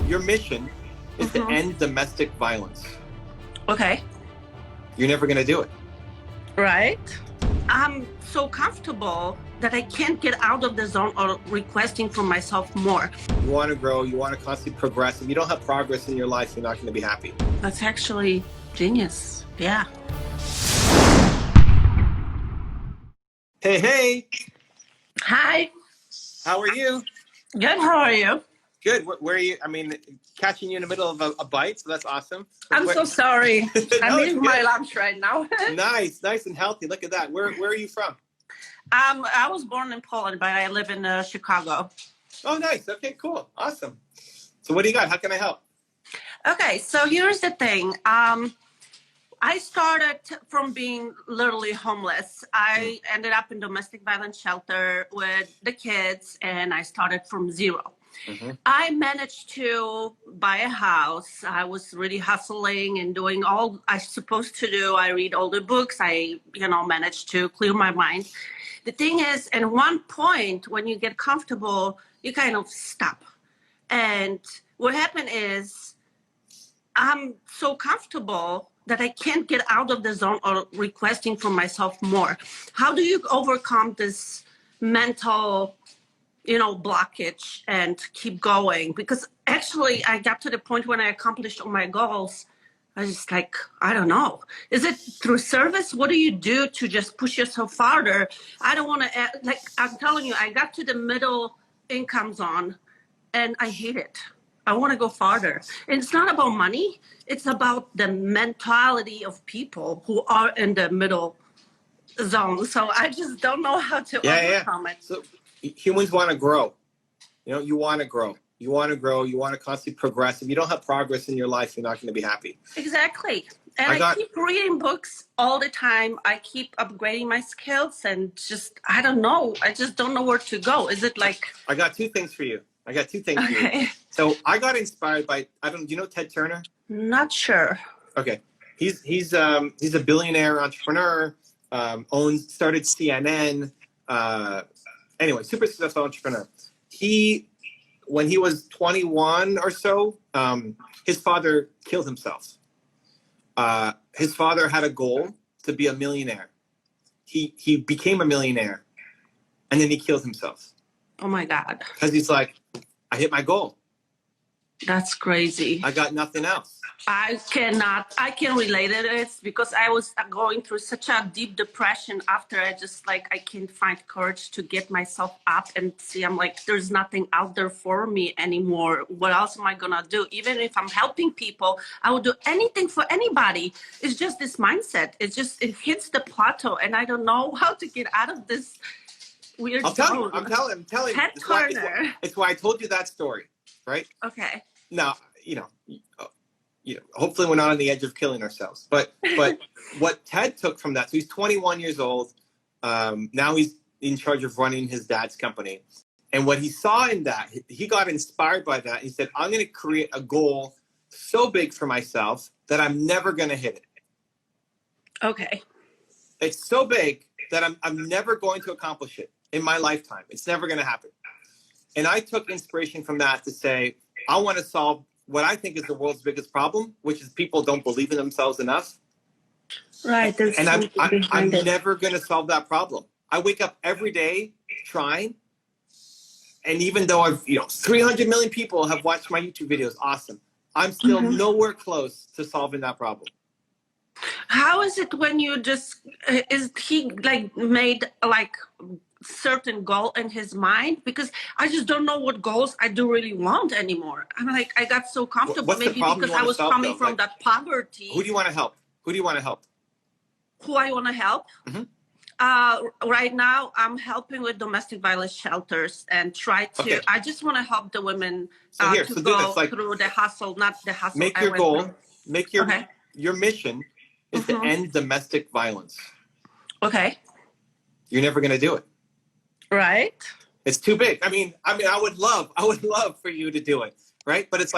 Your mission is to end domestic violence. Okay. You're never going to do it. Right. I'm so comfortable that I can't get out of the zone or requesting for myself more. You want to grow. You want to constantly progress. If you don't have progress in your life, you're not going to be happy. That's actually genius. Yeah. Hey, hey. Hi. How are you? Good. How are you? Good. Where are you? I mean, catching you in the middle of a bite, so that's awesome. I'm so sorry. I'm eating my good. lunch right now. Nice and healthy. Look at that. Where are you from? I was born in Poland, but I live in Chicago. Oh, nice. Okay, cool. Awesome. So what do you got? How can I help? Okay, so here's the thing. I started from being literally homeless. I ended up in domestic violence shelter with the kids, and I started from zero. Mm-hmm. I managed to buy a house. I was really hustling and doing all I was supposed to do. I read all the books. I, managed to clear my mind. The thing is, at one point, when you get comfortable, you kind of stop. And what happened is, I'm so comfortable that I can't get out of the zone or requesting for myself more. How do you overcome this mental, blockage and keep going? Because actually I got to the point when I accomplished all my goals. I was just like, I don't know. Is it through service? What do you do to just push yourself farther? I don't want to, I'm telling you, I got to the middle income zone and I hate it. I want to go farther. And it's not about money. It's about the mentality of people who are in the middle zone. So I just don't know how to overcome it. So humans want to grow. You want to grow. You want to grow. You want to constantly progress. If you don't have progress in your life, you're not going to be happy. Exactly. And I keep reading books all the time. I keep upgrading my skills and I don't know. I just don't know where to go. Is it like... I got two things for you. Okay. So I got inspired by, do you know Ted Turner? Not sure. Okay. He's a billionaire entrepreneur, started CNN. Anyway, super successful entrepreneur. When he was 21 or so, his father killed himself. His father had a goal to be a millionaire. He became a millionaire, and then he killed himself. Oh my God. Because he's like, I hit my goal. That's crazy. I got nothing else. I can relate to it because I was going through such a deep depression after I can't find courage to get myself up and see, I'm like, there's nothing out there for me anymore. What else am I going to do? Even if I'm helping people, I would do anything for anybody. It's just this mindset. It hits the plateau and I don't know how to get out of this weird zone. I'm telling you. Ted Turner. It's why I told you that story, right? Okay. Now, hopefully we're not on the edge of killing ourselves. But what Ted took from that, so he's 21 years old. Now he's in charge of running his dad's company. And what he saw in that, he got inspired by that. He said, I'm going to create a goal so big for myself that I'm never going to hit it. Okay. It's so big that I'm never going to accomplish it in my lifetime. It's never going to happen. And I took inspiration from that to say, I want to solve what I think is the world's biggest problem, which is people don't believe in themselves enough. Right. And I'm never going to solve that problem. I wake up every day trying. And even though 300 million people have watched my YouTube videos, awesome. I'm still nowhere close to solving that problem. How is it when you is he made certain goal in his mind? Because I just don't know what goals I do really want anymore. I'm like, I got so comfortable. What's maybe because I was coming from that poverty. Who do you want to help? Who I want to help? Mm-hmm. Right now, I'm helping with domestic violence shelters and I just want to help the women go through the hustle, not the hustle. Make your goal, your mission is to end domestic violence. Okay. You're never going to do it. Right. It's too big. I mean, I would love for you to do it. Right. But it's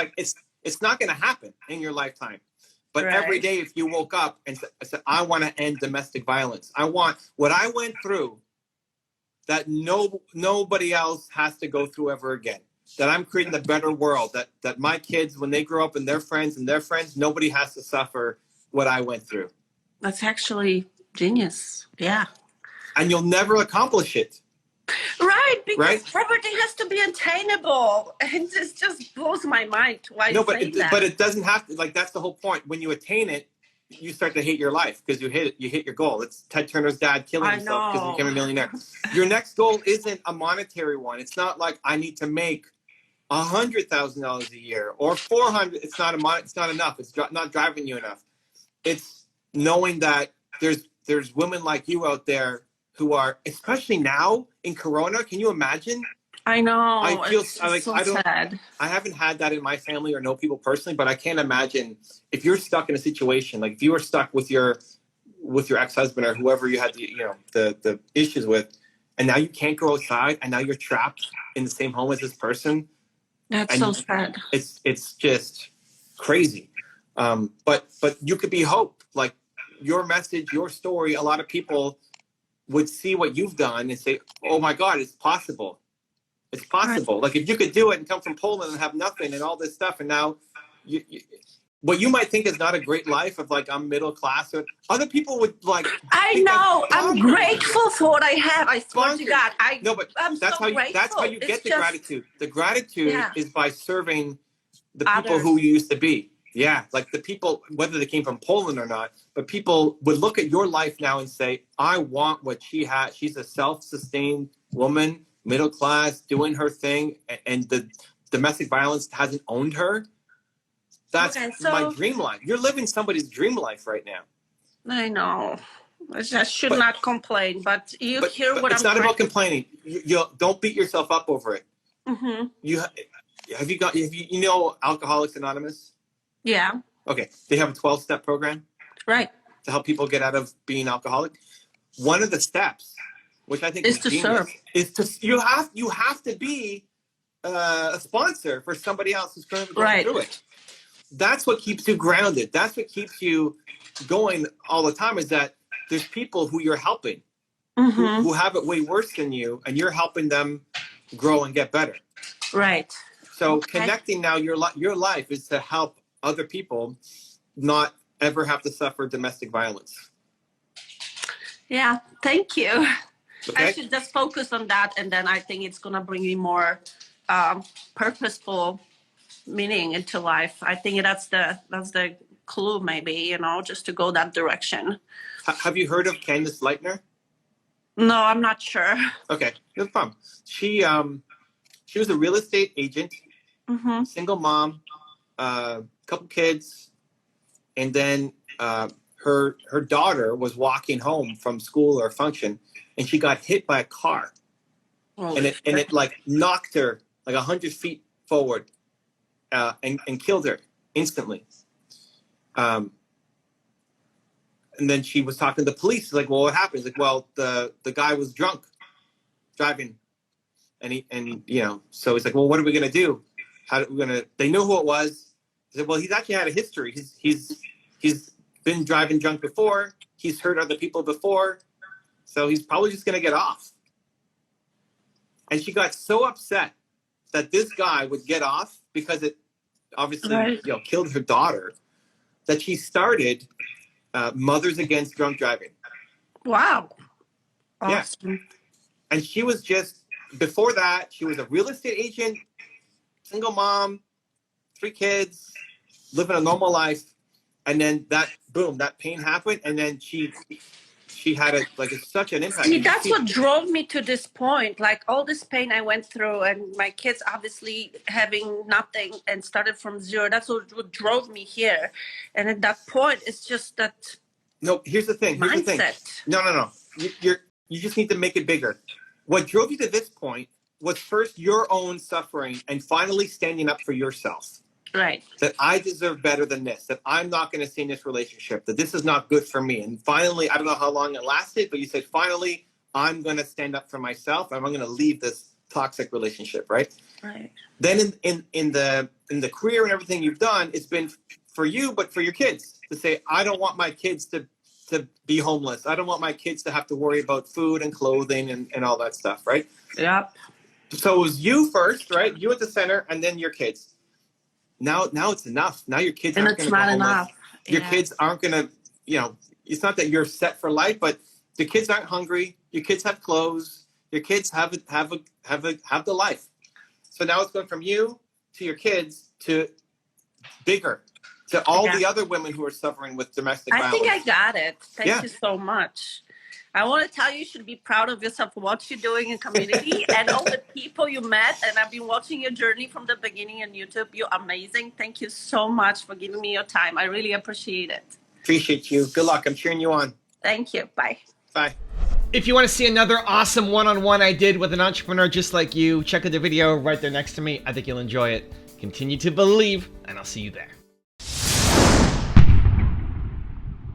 not going to happen in your lifetime. But every day, if you woke up and said, I want to end domestic violence. I want what I went through that nobody else has to go through ever again. that I'm creating the better world, that my kids, when they grow up and their friends, nobody has to suffer what I went through. That's actually genius. Yeah. And you'll never accomplish it. Right, because right? everything has to be attainable. And it just blows my mind why No, you say that. but it doesn't have to. Like, that's the whole point. When you attain it, you start to hate your life because you hit your goal. It's Ted Turner's dad killing himself because he became a millionaire. Your next goal isn't a monetary one. It's not like I need to make $100,000 a year or 400. It's not enough. It's not driving you enough. It's knowing that there's women like you out there who are, especially now in Corona. Can you imagine? I know. I feel like so sad. I haven't had that in my family or know people personally, but I can't imagine if you're stuck in a situation, like if you were stuck with your ex-husband or whoever you had the issues with, and now you can't go outside, and now you're trapped in the same home as this person. That's so sad. It's just crazy. But you could be hope. Like, your message, your story, a lot of people would see what you've done and say, "Oh my God, it's possible." It's possible. Right. Like, if you could do it and come from Poland and have nothing and all this stuff, and now what you might think is not a great life of, like, I'm middle class, or other people would like. I know. I'm grateful for what I have. I swear to God. I'm that's so how grateful. That's how you get the gratitude. The gratitude is by serving the people who you used to be. Yeah, like the people, whether they came from Poland or not, but people would look at your life now and say, I want what she had. She's a self-sustained woman, middle class, doing her thing, and the domestic violence hasn't owned her. That's my dream life. You're living somebody's dream life right now. I know. I should not complain, but hear what I'm saying. It's not about complaining. You don't beat yourself up over it. Mm-hmm. Have you know Alcoholics Anonymous? Yeah. Okay. They have a 12-step program. Right. To help people get out of being alcoholic. One of the steps, which I think is to serve, is to you have to be a sponsor for somebody else who's going through it. That's what keeps you grounded. That's what keeps you going all the time, is that there's people who you're helping, who have it way worse than you, and you're helping them grow and get better. Right. So connecting now, your life is to help other people not ever have to suffer domestic violence. Yeah, thank you. Okay? I should just focus on that, and then I think it's going to bring me more purposeful meaning into life. I think that's the clue, maybe, just to go that direction. Have you heard of Candace Lightner? No, I'm not sure. Okay, no problem. She was a real estate agent, single mom, couple kids, and then her daughter was walking home from school or a function, and she got hit by a car, and it like knocked her like 100 feet forward, and killed her instantly. And then she was talking to the police. She's like, "Well, what happened?" He's like, "Well, the guy was drunk, driving, and so he's like, well, what are we gonna do? They knew who it was." He said, "Well, he's actually had a history. He's been driving drunk before. He's hurt other people before, so he's probably just gonna get off." And she got so upset that this guy would get off because it obviously killed her daughter, that she started Mothers Against Drunk Driving. Wow. Awesome. Yeah. And she was just, before that, she was a real estate agent, single mom, 3 kids, living a normal life. And then that pain happened. And then she had such an impact. See, that's what drove me to this point. Like, all this pain I went through, and my kids obviously having nothing and started from zero. That's what drove me here. And at that point, it's just that. No, here's the thing. No. You just need to make it bigger. What drove you to this point was first your own suffering and finally standing up for yourself. Right. That I deserve better than this, that I'm not going to stay in this relationship, that this is not good for me. And finally, I don't know how long it lasted, but you said, finally, I'm going to stand up for myself, and I'm going to leave this toxic relationship, right? Right. Then in the career and everything you've done, it's been for you, but for your kids, to say, I don't want my kids to be homeless. I don't want my kids to have to worry about food and clothing and all that stuff, right? Yep. So it was you first, right? You at the center, and then your kids. Now it's enough. Now your kids And aren't going it's to go not homeless. enough. Your Yeah. kids aren't going to, it's not that you're set for life, but the kids aren't hungry. Your kids have clothes. Your kids have the life. So now it's going from you to your kids to bigger, to all the other women who are suffering with domestic violence. I think I got it. Thank you so much. I want to tell you should be proud of yourself for what you're doing in community and all the people you met. And I've been watching your journey from the beginning on YouTube. You're amazing. Thank you so much for giving me your time. I really appreciate it. Appreciate you. Good luck. I'm cheering you on. Thank you. Bye. Bye. If you want to see another awesome one-on-one I did with an entrepreneur just like you, check out the video right there next to me. I think you'll enjoy it. Continue to believe, and I'll see you there.